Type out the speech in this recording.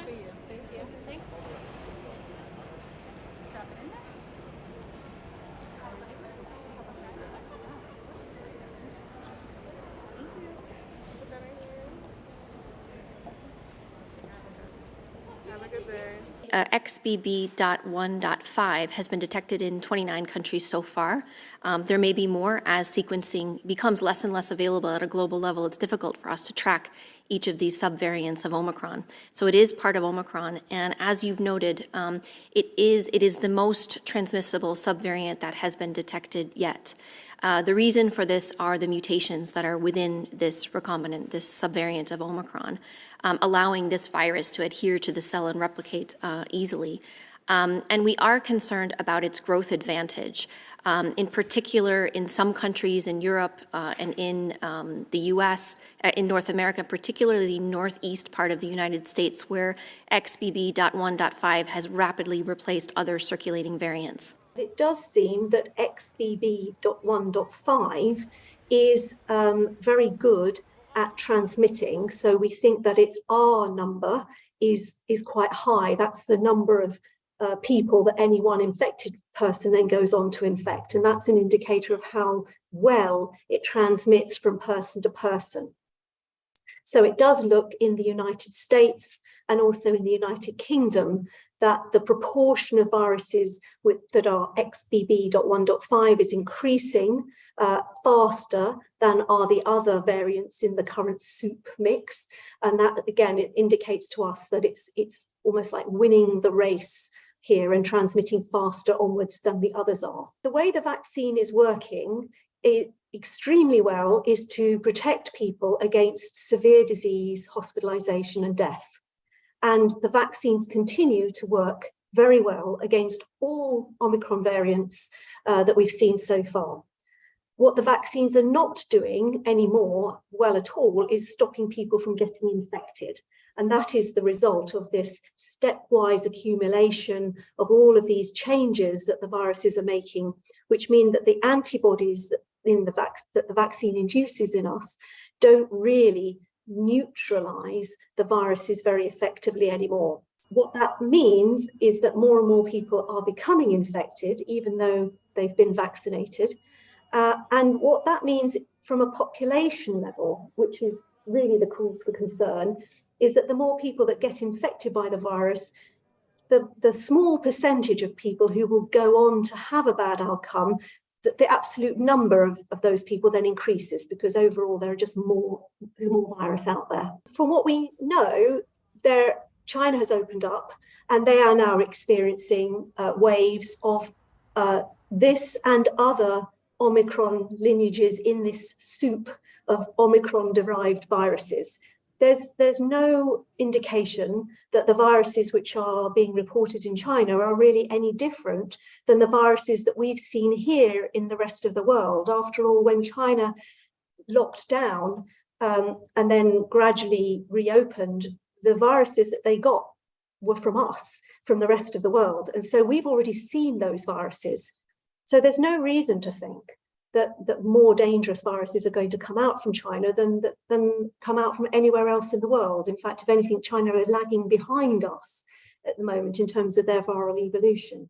for you. Thank you. Thank you. Drop it in there. Have a good day. XBB.1.5 has been detected in 29 countries so far. There may be more as sequencing becomes less and less available at a global level. It's difficult for us to track each of these subvariants of Omicron. So it is part of Omicron, and as you've noted, it is the most transmissible subvariant that has been detected yet. The reason for this are the mutations that are within this recombinant, this subvariant of Omicron, allowing this virus to adhere to the cell and replicate easily. And we are concerned about its growth advantage. In particular, in some countries in Europe and in the US, in North America, particularly the northeast part of the United States, where XBB.1.5 has rapidly replaced other circulating variants. It does seem that XBB.1.5 is very good at transmitting. So we think that its R number is quite high. That's the number of people that any one infected person then goes on to infect. And that's an indicator of how well it transmits from person to person. So it does look in the United States and also in the United Kingdom that the proportion of viruses that are XBB.1.5 is increasing faster than are the other variants in the current soup mix. And that, again, it indicates to us that it's almost like winning the race here and transmitting faster onwards than the others are. The way the vaccine is working extremely well is to protect people against severe disease, hospitalization, and death. And the vaccines continue to work very well against all Omicron variants that we've seen so far. What the vaccines are not doing anymore well at all is stopping people from getting infected. And that is the result of this stepwise accumulation of all of these changes that the viruses are making, which mean that the antibodies that the vaccine induces in us don't really neutralize the viruses very effectively anymore. What that means is that more and more people are becoming infected, even though they've been vaccinated. And what that means from a population level, which is really the cause for concern, is that the more people that get infected by the virus, the small percentage of people who will go on to have a bad outcome, that the absolute number of those people then increases because overall there's more virus out there. From what we know, China has opened up and they are now experiencing waves of this and other Omicron lineages in this soup of Omicron-derived viruses. There's no indication that the viruses which are being reported in China are really any different than the viruses that we've seen here in the rest of the world. After all, when China locked down and then gradually reopened, the viruses that they got were from us, from the rest of the world. And so we've already seen those viruses. So there's no reason to think that more dangerous viruses are going to come out from China than come out from anywhere else in the world. In fact, if anything, China are lagging behind us at the moment in terms of their viral evolution.